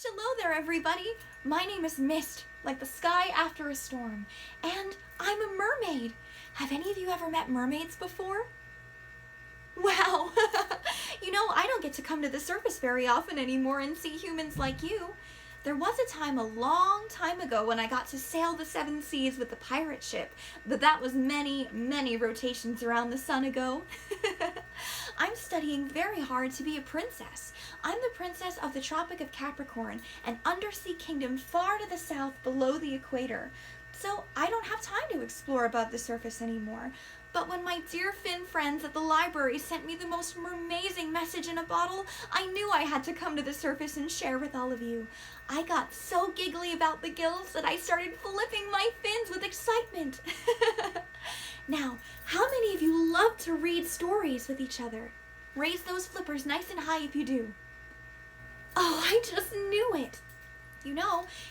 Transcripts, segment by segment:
Hello there, everybody. My name is Mist, like the sky after a storm, and I'm a mermaid. Have any of you ever met mermaids before? Wow, I don't get to come to the surface very often anymore and see humans like you. There was a time a long time ago when I got to sail the seven seas with the pirate ship, but that was many, many rotations around the sun ago. I'm studying very hard to be a princess. I'm the princess of the Tropic of Capricorn, an undersea kingdom far to the south below the equator. So I don't have time to explore above the surface anymore. But when my dear Finn friends at the library sent me the most mermazing message in a bottle, I knew I had to come to the surface and share with all of you. I got so giggly about the gills that I started flipping my fins with excitement. Now, how many of you love to read stories with each other? Raise those flippers nice and high if you do. Oh, I just knew it.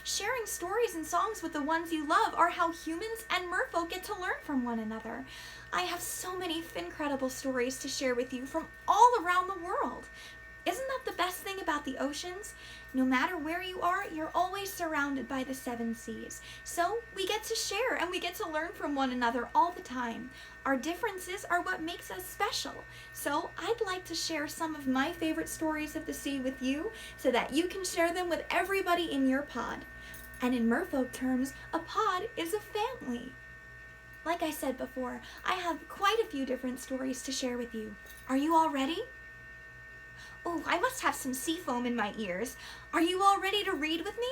Sharing stories and songs with the ones you love are how humans and merfolk get to learn from one another. I have so many Fincredible stories to share with you from all around the world. Isn't that the best thing about the oceans? No matter where you are, you're always surrounded by the seven seas. So we get to share and we get to learn from one another all the time. Our differences are what makes us special. So I'd like to share some of my favorite stories of the sea with you so that you can share them with everybody in your pod. And in merfolk terms, a pod is a family. Like I said before, I have quite a few different stories to share with you. Are you all ready? Oh, I must have some sea foam in my ears. Are you all ready to read with me?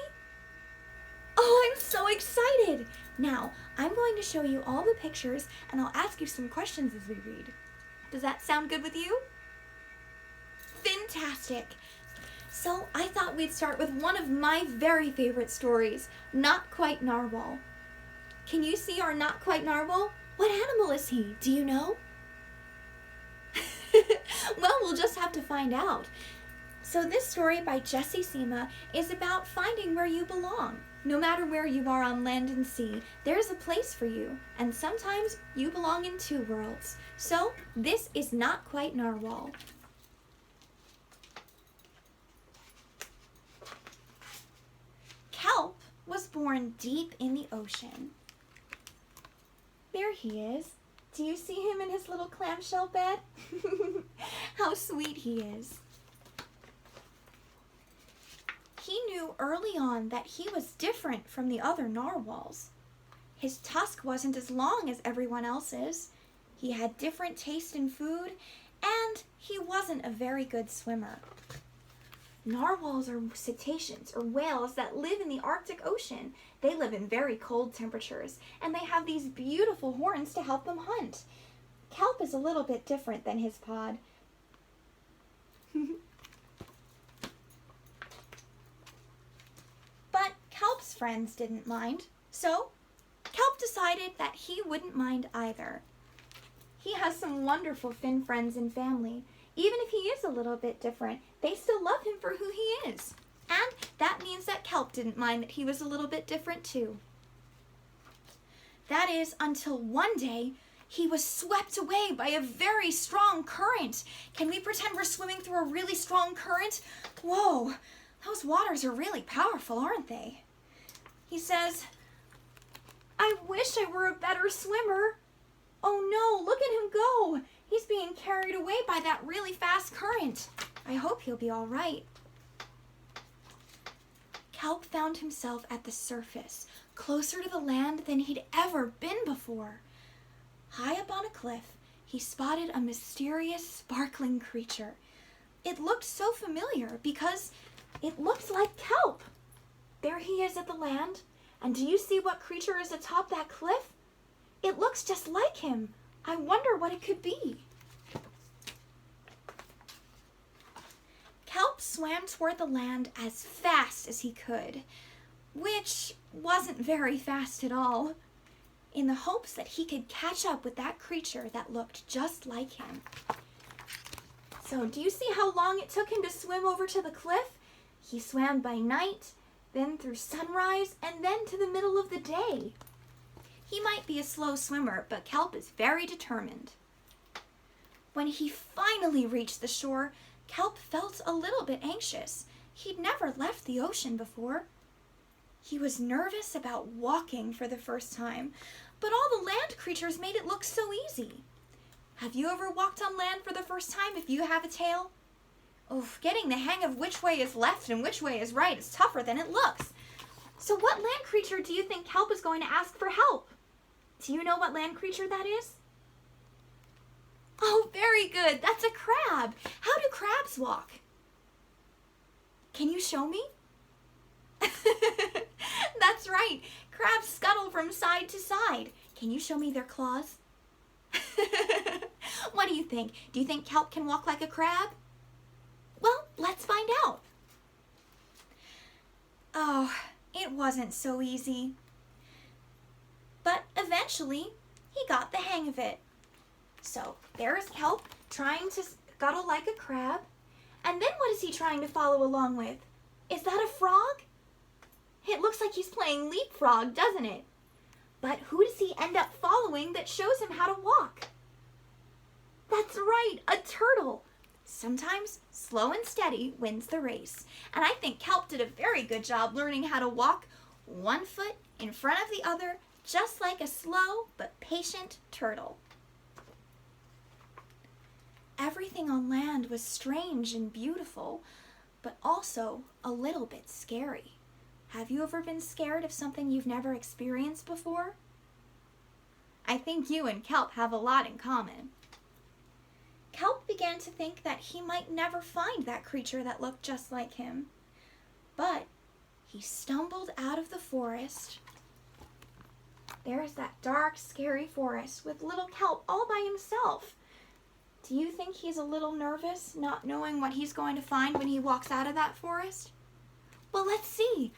Oh, I'm so excited! Now, I'm going to show you all the pictures and I'll ask you some questions as we read. Does that sound good with you? Fantastic! So, I thought we'd start with one of my very favorite stories, Not Quite Narwhal. Can you see our Not Quite Narwhal? What animal is he? Do you know? Well, we'll just have to find out. So this story by Jessie Sima is about finding where you belong. No matter where you are on land and sea, there's a place for you, and sometimes you belong in two worlds. So this is Not Quite Narwhal. Kelp was born deep in the ocean. There he is. Do you see him in his little clamshell bed? How sweet he is. He knew early on that he was different from the other narwhals. His tusk wasn't as long as everyone else's. He had different taste in food, and he wasn't a very good swimmer. Narwhals are cetaceans, or whales, that live in the Arctic Ocean. They live in very cold temperatures, and they have these beautiful horns to help them hunt. Kelp is a little bit different than his pod. But Kelp's friends didn't mind, so Kelp decided that he wouldn't mind either. He has some wonderful fin friends and family. Even if he is a little bit different, they still love him for who he is. And that means that Kelp didn't mind that he was a little bit different too. That is until one day he was swept away by a very strong current. Can we pretend we're swimming through a really strong current? Whoa, those waters are really powerful, aren't they? He says, "I wish I were a better swimmer. Oh no, look at him go. He's being carried away by that really fast current. I hope he'll be all right." Kelp found himself at the surface, closer to the land than he'd ever been before. High up on a cliff, he spotted a mysterious, sparkling creature. It looked so familiar because it looked like Kelp. There he is at the land, and do you see what creature is atop that cliff? It looks just like him. I wonder what it could be. Kelp swam toward the land as fast as he could, which wasn't very fast at all, in the hopes that he could catch up with that creature that looked just like him. So, do you see how long it took him to swim over to the cliff? He swam by night, then through sunrise, and then to the middle of the day. He might be a slow swimmer, but Kelp is very determined. When he finally reached the shore, Kelp felt a little bit anxious. He'd never left the ocean before. He was nervous about walking for the first time, but all the land creatures made it look so easy. Have you ever walked on land for the first time if you have a tail? Oh, getting the hang of which way is left and which way is right is tougher than it looks. So what land creature do you think Kelp is going to ask for help? Do you know what land creature that is? Oh, very good. That's a crab. How do crabs walk? Can you show me? That's right. Crabs scuttle from side to side. Can you show me their claws? What do you think? Do you think Kelp can walk like a crab? Well, let's find out. Oh, it wasn't so easy. But eventually, he got the hang of it. So, there's Kelp trying to scuttle like a crab. And then what is he trying to follow along with? Is that a frog? It looks like he's playing leapfrog, doesn't it? But who does he end up following that shows him how to walk? That's right, a turtle. Sometimes slow and steady wins the race. And I think Kelp did a very good job learning how to walk one foot in front of the other, just like a slow but patient turtle. Everything on land was strange and beautiful, but also a little bit scary. Have you ever been scared of something you've never experienced before? I think you and Kelp have a lot in common. Kelp began to think that he might never find that creature that looked just like him. But he stumbled out of the forest. There's that dark, scary forest with little Kelp all by himself. Do you think he's a little nervous, not knowing what he's going to find when he walks out of that forest? Well, let's see.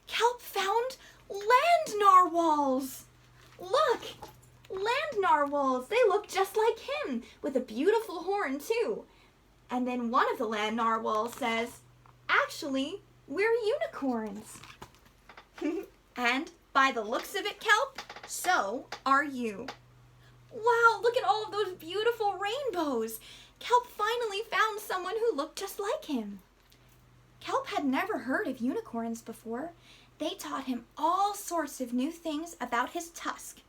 Kelp found land narwhals. Look, land narwhals. They look just like him, with a beautiful horn too. And then one of the land narwhals says, actually, we're unicorns. And by the looks of it, Kelp, so are you. Wow, look at all of those beautiful rainbows. Kelp finally found someone who looked just like him. Kelp had never heard of unicorns before. They taught him all sorts of new things about his tusk.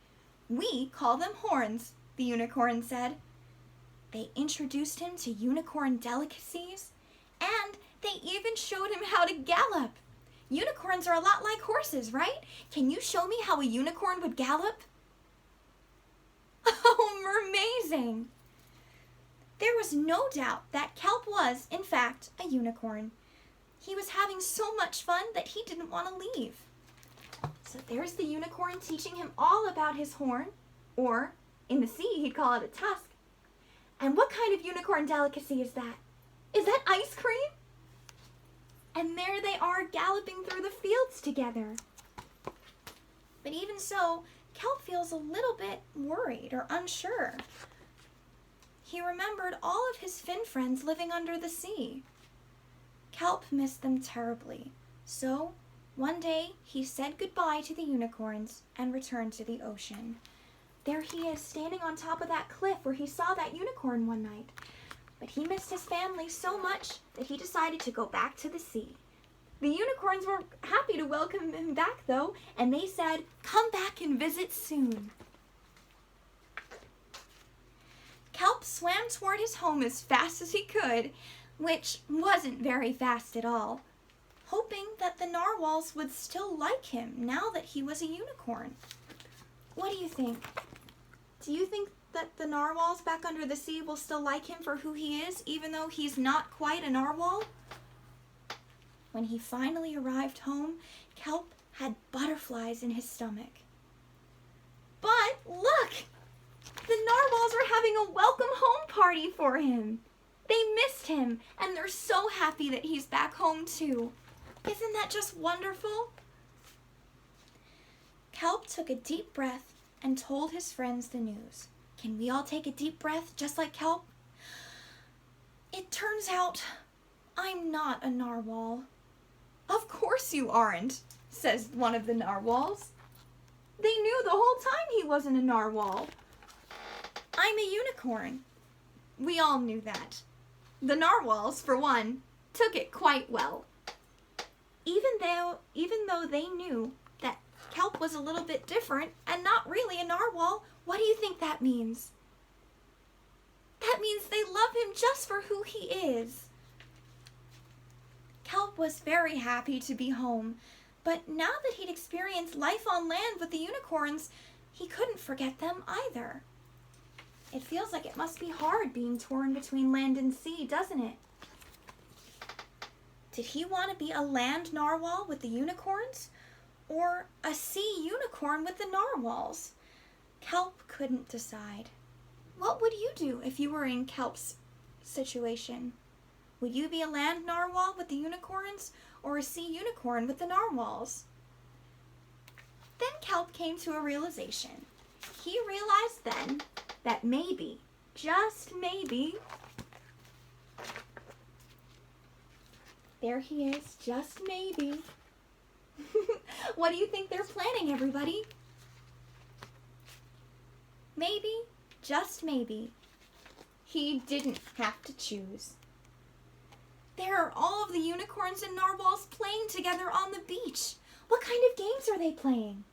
We call them horns, the unicorn said. They introduced him to unicorn delicacies, and they even showed him how to gallop. Unicorns are a lot like horses, right? Can you show me how a unicorn would gallop? Oh, mermazing! There was no doubt that Kelp was, in fact, a unicorn. He was having so much fun that he didn't want to leave. So there's the unicorn teaching him all about his horn, or in the sea he'd call it a tusk. And what kind of unicorn delicacy is that? Is that ice cream? And there they are galloping through the fields together. But even so, Kelp feels a little bit worried or unsure. He remembered all of his fin friends living under the sea. Kelp missed them terribly, so one day he said goodbye to the unicorns and returned to the ocean. There he is, standing on top of that cliff where he saw that unicorn one night. But he missed his family so much that he decided to go back to the sea. The unicorns were happy to welcome him back, though, and they said, "Come back and visit soon." Kelp swam toward his home as fast as he could, which wasn't very fast at all, hoping that the narwhals would still like him now that he was a unicorn. What do you think? Do you think that the narwhals back under the sea will still like him for who he is, even though he's not quite a narwhal? When he finally arrived home, Kelp had butterflies in his stomach. But look! The narwhals are having a welcome home party for him. They missed him, and they're so happy that he's back home too. Isn't that just wonderful? Kelp took a deep breath and told his friends the news. Can we all take a deep breath just like Kelp? It turns out I'm not a narwhal. Of course you aren't, says one of the narwhals. They knew the whole time he wasn't a narwhal. I'm a unicorn. We all knew that. The narwhals, for one, took it quite well. Even though they knew that Kelp was a little bit different and not really a narwhal, what do you think that means? That means they love him just for who he is. Kelp was very happy to be home, but now that he'd experienced life on land with the unicorns, he couldn't forget them either. It feels like it must be hard being torn between land and sea, doesn't it? Did he want to be a land narwhal with the unicorns, or a sea unicorn with the narwhals? Kelp couldn't decide. What would you do if you were in Kelp's situation? Would you be a land narwhal with the unicorns, or a sea unicorn with the narwhals? Then Kelp came to a realization. He realized then that maybe, just maybe, there he is, just maybe. What do you think they're planning, everybody? Maybe, just maybe, he didn't have to choose. There are all of the unicorns and narwhals playing together on the beach. What kind of games are they playing?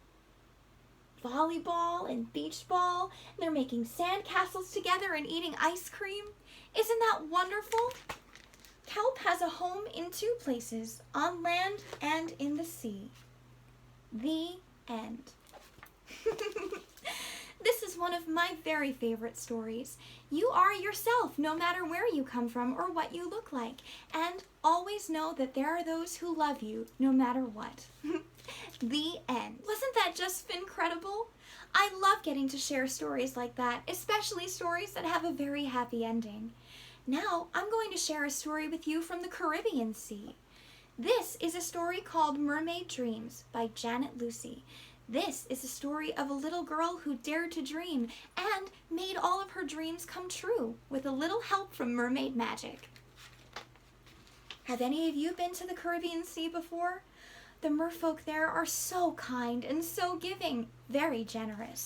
Volleyball and beach ball. They're making sand castles together and eating ice cream. Isn't that wonderful? Kelp has a home in two places, on land and in the sea. The end. This is one of my very favorite stories. You are yourself, no matter where you come from or what you look like. And always know that there are those who love you, no matter what. The end. Wasn't that just incredible? I love getting to share stories like that, especially stories that have a very happy ending. Now, I'm going to share a story with you from the Caribbean Sea. This is a story called Mermaid Dreams by Janet Lucy. This is a story of a little girl who dared to dream and made all of her dreams come true with a little help from mermaid magic. Have any of you been to the Caribbean Sea before? The merfolk there are so kind and so giving, very generous.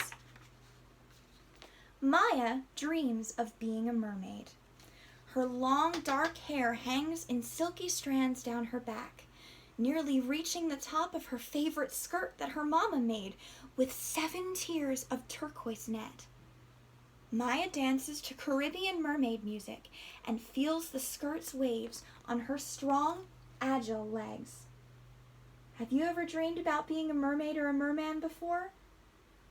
Maya dreams of being a mermaid. Her long dark hair hangs in silky strands down her back, nearly reaching the top of her favorite skirt that her mama made with 7 tiers of turquoise net. Maya dances to Caribbean mermaid music and feels the skirt's waves on her strong, agile legs. Have you ever dreamed about being a mermaid or a merman before?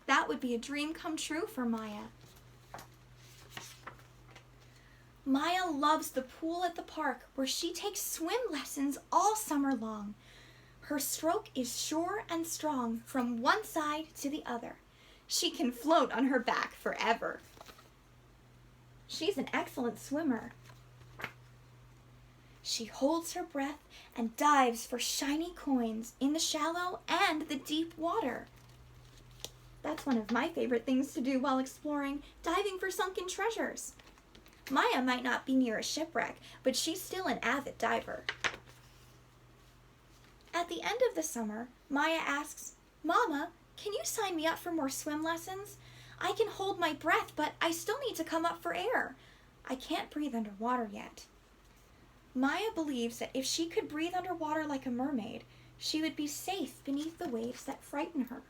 That would be a dream come true for Maya. Maya loves the pool at the park where she takes swim lessons all summer long. Her stroke is sure and strong from one side to the other. She can float on her back forever. She's an excellent swimmer. She holds her breath and dives for shiny coins in the shallow and the deep water. That's one of my favorite things to do while exploring, diving for sunken treasures. Maya might not be near a shipwreck, but she's still an avid diver. At the end of the summer, Maya asks, "Mama, can you sign me up for more swim lessons? I can hold my breath, but I still need to come up for air. I can't breathe underwater yet." Maya believes that if she could breathe underwater like a mermaid, she would be safe beneath the waves that frighten her.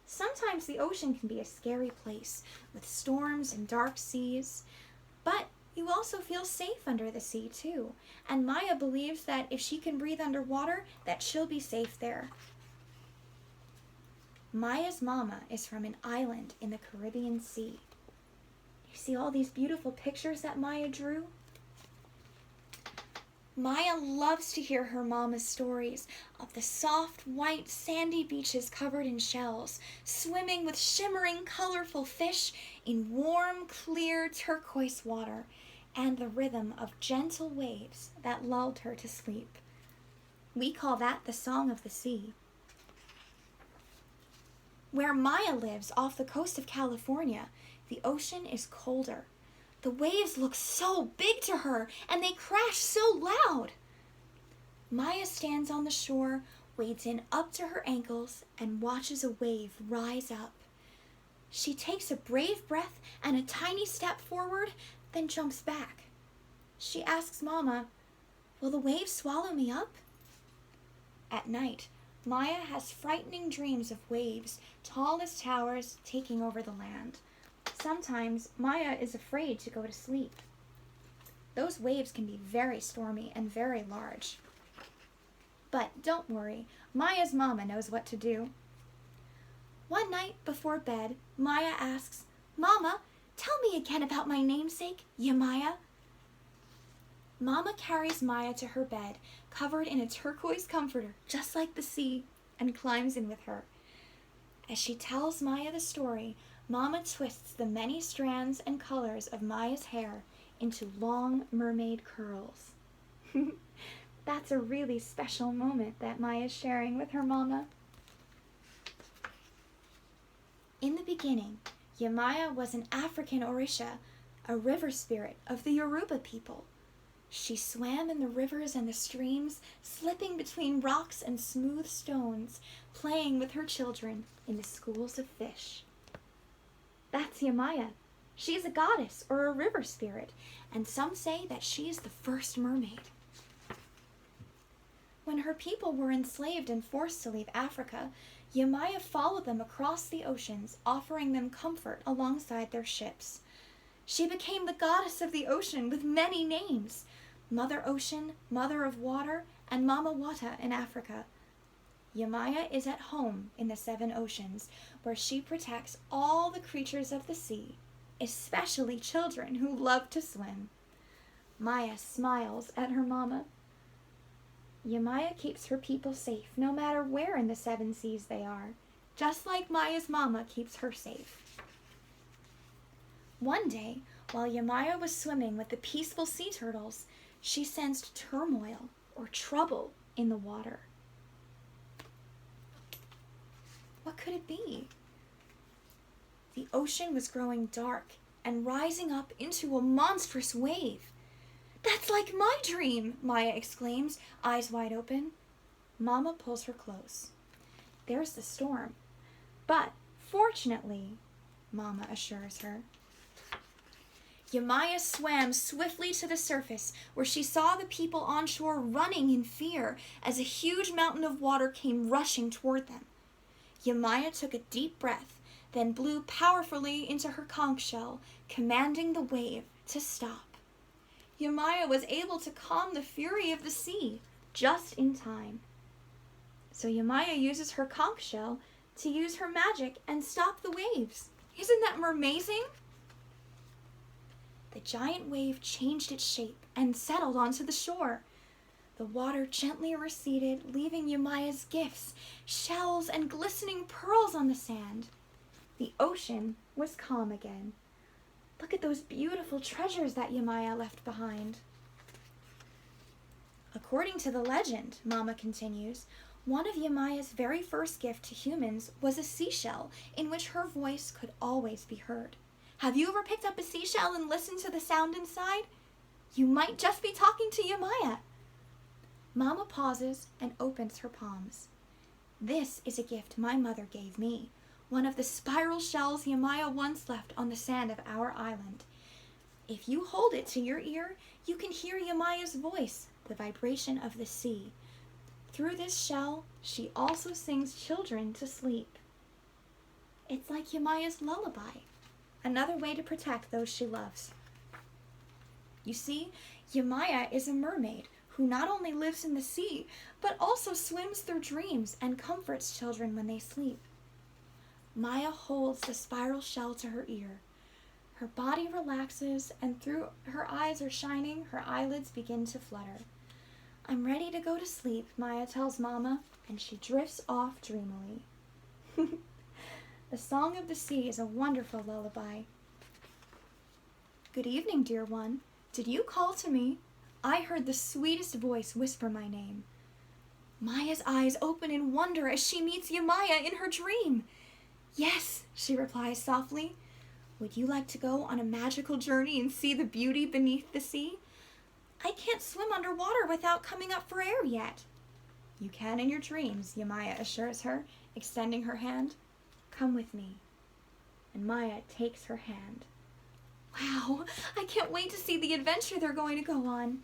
Sometimes the ocean can be a scary place with storms and dark seas, but you also feel safe under the sea too, and Maya believes that if she can breathe underwater, that she'll be safe there. Maya's mama is from an island in the Caribbean Sea. You see all these beautiful pictures that Maya drew? Maya loves to hear her mama's stories of the soft, white, sandy beaches covered in shells, swimming with shimmering, colorful fish in warm, clear, turquoise water, and the rhythm of gentle waves that lulled her to sleep. We call that the Song of the Sea. Where Maya lives off the coast of California, the ocean is colder. The waves look so big to her, and they crash so loud. Maya stands on the shore, wades in up to her ankles, and watches a wave rise up. She takes a brave breath and a tiny step forward, then jumps back. She asks Mama, "Will the waves swallow me up?" At night, Maya has frightening dreams of waves, tall as towers, taking over the land. Sometimes Maya is afraid to go to sleep. Those waves can be very stormy and very large. But don't worry, Maya's mama knows what to do. One night before bed, Maya asks, "Mama, tell me again about my namesake, Yemaya." Mama carries Maya to her bed, covered in a turquoise comforter, just like the sea, and climbs in with her. As she tells Maya the story, Mama twists the many strands and colors of Maya's hair into long mermaid curls. That's a really special moment that Maya's sharing with her mama. In the beginning, Yemaya was an African Orisha, a river spirit of the Yoruba people. She swam in the rivers and the streams, slipping between rocks and smooth stones, playing with her children in the schools of fish. That's Yemaya. She's a goddess or a river spirit, and some say that she's the first mermaid. When her people were enslaved and forced to leave Africa, Yemaya followed them across the oceans, offering them comfort alongside their ships. She became the goddess of the ocean with many names: Mother Ocean, Mother of Water, and Mama Wata in Africa. Yemaya is at home in the 7 oceans, where she protects all the creatures of the sea, especially children who love to swim. Maya smiles at her mama. Yemaya keeps her people safe no matter where in the 7 seas they are, just like Maya's mama keeps her safe. One day, while Yemaya was swimming with the peaceful sea turtles, she sensed turmoil or trouble in the water. What could it be? The ocean was growing dark and rising up into a monstrous wave. "That's like my dream," Maya exclaims, eyes wide open. Mama pulls her close. There's the storm. But fortunately, Mama assures her. Yemaya swam swiftly to the surface, where she saw the people on shore running in fear as a huge mountain of water came rushing toward them. Yemaya took a deep breath, then blew powerfully into her conch shell, commanding the wave to stop. Yemaya was able to calm the fury of the sea just in time. So Yemaya uses her conch shell to use her magic and stop the waves. Isn't that mermazing? The giant wave changed its shape and settled onto the shore. The water gently receded, leaving Yemaya's gifts, shells, and glistening pearls on the sand. The ocean was calm again. Look at those beautiful treasures that Yemaya left behind. According to the legend, Mama continues, one of Yemaya's very first gifts to humans was a seashell in which her voice could always be heard. Have you ever picked up a seashell and listened to the sound inside? You might just be talking to Yemaya. Mama pauses and opens her palms. This is a gift my mother gave me, one of the spiral shells Yemaya once left on the sand of our island. If you hold it to your ear, you can hear Yemaya's voice, the vibration of the sea. Through this shell, she also sings children to sleep. It's like Yemaya's lullaby, another way to protect those she loves. You see, Yemaya is a mermaid who not only lives in the sea, but also swims through dreams and comforts children when they sleep. Maya holds the spiral shell to her ear. Her body relaxes, and through her eyes are shining, her eyelids begin to flutter. I'm ready to go to sleep, Maya tells Mama, and she drifts off dreamily. The song of the sea is a wonderful lullaby. Good evening, dear one. Did you call to me? I heard the sweetest voice whisper my name. Maya's eyes open in wonder as she meets Yemaya in her dream. Yes, she replies softly. Would you like to go on a magical journey and see the beauty beneath the sea? I can't swim underwater without coming up for air yet. You can in your dreams, Yemaya assures her, extending her hand. Come with me. And Maya takes her hand. Wow, I can't wait to see the adventure they're going to go on.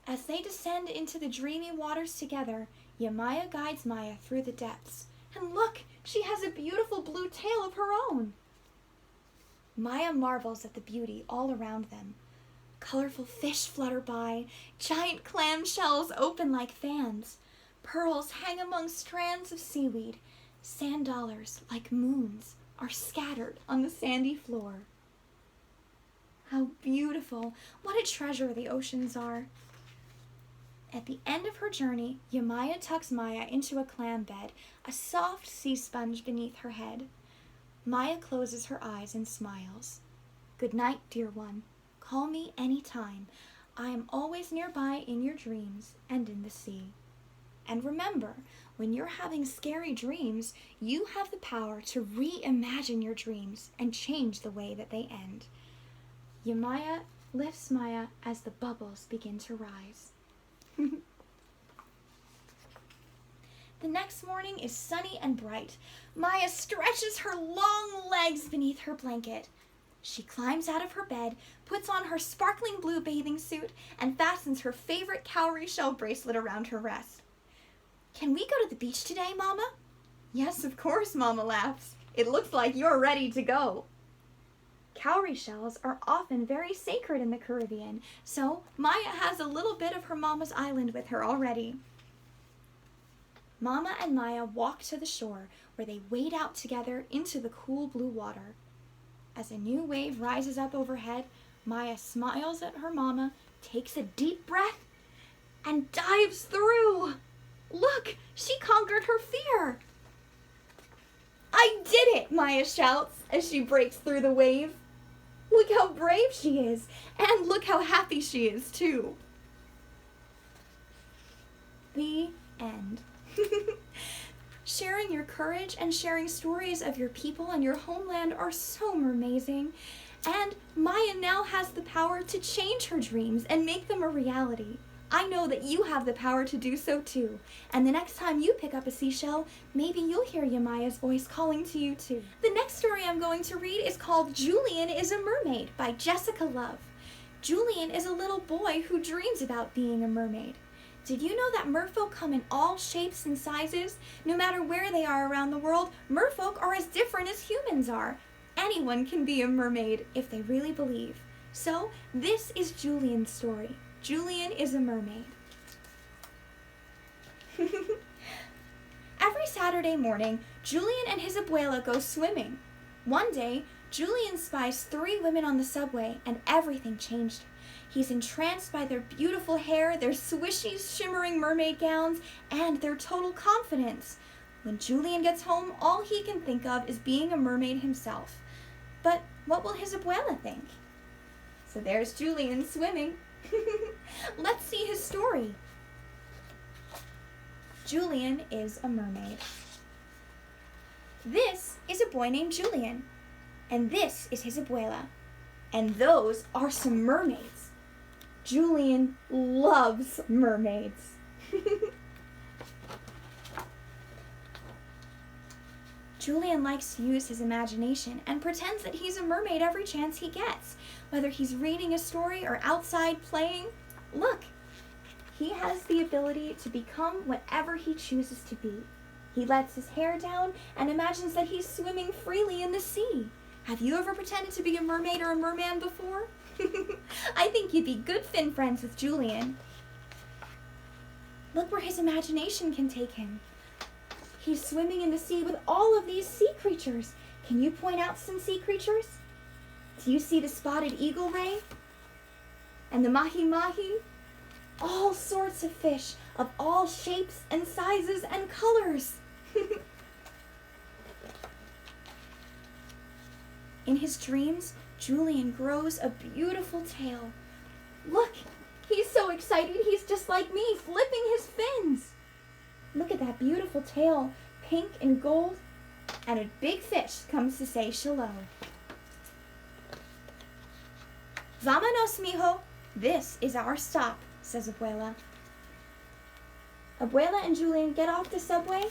As they descend into the dreamy waters together, Yemaya guides Maya through the depths. And look, she has a beautiful blue tail of her own. Maya marvels at the beauty all around them. Colorful fish flutter by, giant clam shells open like fans, pearls hang among strands of seaweed, sand dollars like moons are scattered on the sandy floor. How beautiful! What a treasure the oceans are! At the end of her journey, Yemaya tucks Maya into a clam bed, a soft sea sponge beneath her head. Maya closes her eyes and smiles. Good night, dear one. Call me any time. I am always nearby in your dreams and in the sea. And remember, when you're having scary dreams, you have the power to reimagine your dreams and change the way that they end. Yemaya lifts Maya as the bubbles begin to rise. The next morning is sunny and bright. Maya stretches her long legs beneath her blanket. She climbs out of her bed, puts on her sparkling blue bathing suit, and fastens her favorite cowrie shell bracelet around her wrist. Can we go to the beach today, Mama? Yes, of course, Mama laughs. It looks like you're ready to go. Cowrie shells are often very sacred in the Caribbean, so Maya has a little bit of her Mama's island with her already. Mama and Maya walk to the shore, where they wade out together into the cool blue water. As a new wave rises up overhead, Maya smiles at her Mama, takes a deep breath, and dives through. Look, she conquered her fear. I did it, Maya shouts as she breaks through the wave. Look how brave she is, and look how happy she is, too. The end. Sharing your courage and sharing stories of your people and your homeland are so mermazing. And Maya now has the power to change her dreams and make them a reality. I know that you have the power to do so too. And the next time you pick up a seashell, maybe you'll hear Yemaya's voice calling to you too. The next story I'm going to read is called Julian Is a Mermaid by Jessica Love. Julian is a little boy who dreams about being a mermaid. Did you know that merfolk come in all shapes and sizes? No matter where they are around the world, merfolk are as different as humans are. Anyone can be a mermaid if they really believe. So, this is Julian's story. Julian is a mermaid. Every Saturday morning, Julian and his abuela go swimming. One day, Julian spies 3 women on the subway, and everything changed. He's entranced by their beautiful hair, their swishy, shimmering mermaid gowns, and their total confidence. When Julian gets home, all he can think of is being a mermaid himself. But what will his abuela think? So there's Julian swimming. Let's see his story. Julian is a mermaid. This is a boy named Julian, and this is his abuela, and those are some mermaids. Julian loves mermaids. Julian likes to use his imagination and pretends that he's a mermaid every chance he gets, whether he's reading a story or outside playing. Look, he has the ability to become whatever he chooses to be. He lets his hair down and imagines that he's swimming freely in the sea. Have you ever pretended to be a mermaid or a merman before? I think you'd be good fin friends with Julian. Look where his imagination can take him. He's swimming in the sea with all of these sea creatures. Can you point out some sea creatures? Do you see the spotted eagle ray? And the mahi-mahi? All sorts of fish of all shapes and sizes and colors. In his dreams, Julian grows a beautiful tail. Look, he's so excited he's just like me, flipping his fins. Look at that beautiful tail, pink and gold, and a big fish comes to say shalom. Vámonos, mijo. This is our stop, says Abuela. Abuela and Julian get off the subway,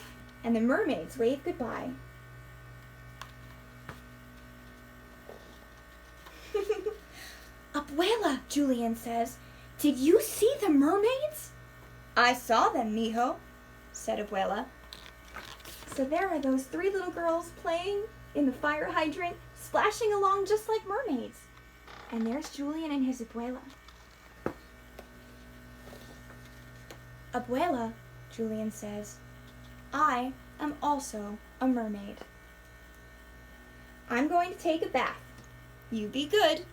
and the mermaids wave goodbye. Abuela, Julian says, did you see the mermaids? I saw them, mijo, said Abuela. So there are those 3 little girls playing in the fire hydrant, splashing along just like mermaids. And there's Julian and his abuela. Abuela, Julian says, I am also a mermaid. I'm going to take a bath. You be good.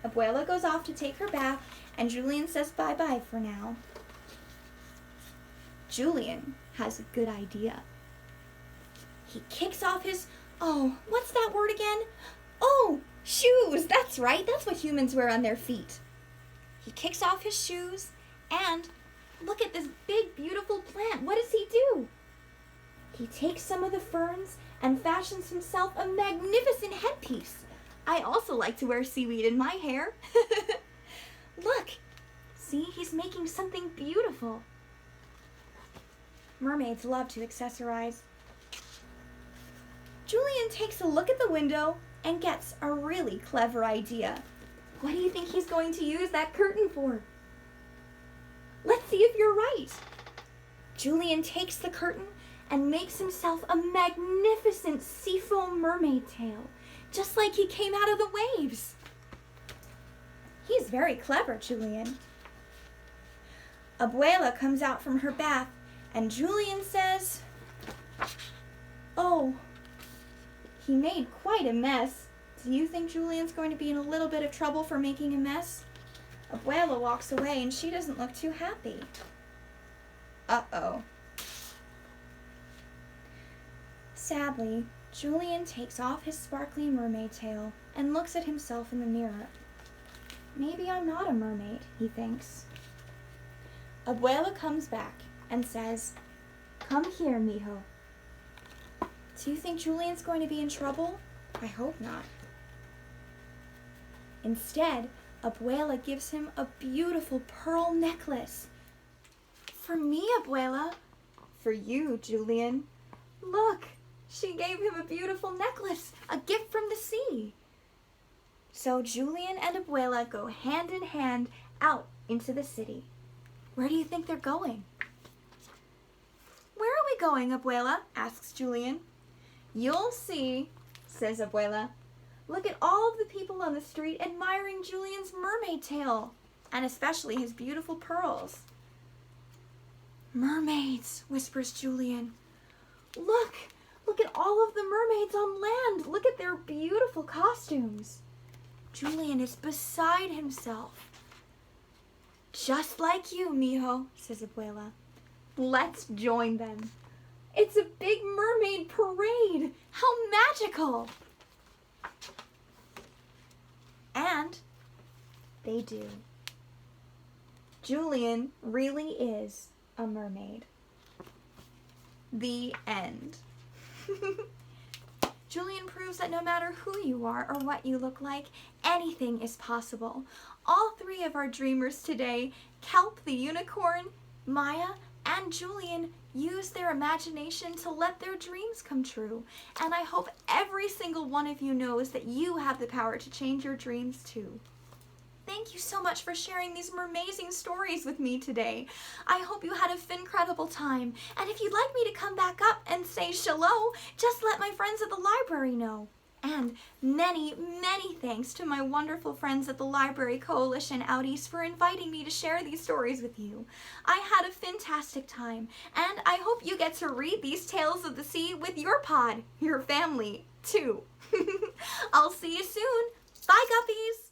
Abuela goes off to take her bath, and Julian says bye-bye for now. Julian has a good idea. He kicks off his, what's that word again? Oh, shoes, that's right, that's what humans wear on their feet. He kicks off his shoes, and look at this big, beautiful plant. What does he do? He takes some of the ferns and fashions himself a magnificent headpiece. I also like to wear seaweed in my hair. Look, see, he's making something beautiful. Mermaids love to accessorize. Julian takes a look at the window and gets a really clever idea. What do you think he's going to use that curtain for? Let's see if you're right. Julian takes the curtain and makes himself a magnificent seafoam mermaid tail, just like he came out of the waves. He's very clever, Julian. Abuela comes out from her bath, and Julian says, oh, he made quite a mess. Do you think Julian's going to be in a little bit of trouble for making a mess? Abuela walks away, and she doesn't look too happy. Uh-oh. Sadly, Julian takes off his sparkly mermaid tail and looks at himself in the mirror. Maybe I'm not a mermaid, he thinks. Abuela comes back and says, come here, mijo. Do you think Julian's going to be in trouble? I hope not. Instead, Abuela gives him a beautiful pearl necklace. For me, Abuela. For you, Julian. Look, she gave him a beautiful necklace, a gift from the sea. So Julian and Abuela go hand in hand out into the city. Where do you think they're going? Where are we going, Abuela? Asks Julian. You'll see, says Abuela. Look at all of the people on the street admiring Julian's mermaid tail, and especially his beautiful pearls. Mermaids, whispers Julian. Look at all of the mermaids on land. Look at their beautiful costumes. Julian is beside himself. Just like you, mijo, says Abuela. Let's join them. It's a big mermaid parade. How magical! And they do. Julian really is a mermaid. The end. Julian proves that no matter who you are or what you look like, anything is possible. All 3 of our dreamers today, Kelp the unicorn, Maya, and Julian, use their imagination to let their dreams come true. And I hope every single one of you knows that you have the power to change your dreams too. Thank you so much for sharing these mermazing stories with me today. I hope you had a fincredible time. And if you'd like me to come back up and say shalom, just let my friends at the library know. And many, many thanks to my wonderful friends at the Library Coalition out east for inviting me to share these stories with you. I had a fantastic time, and I hope you get to read these tales of the sea with your pod, your family, too. I'll see you soon. Bye, guppies!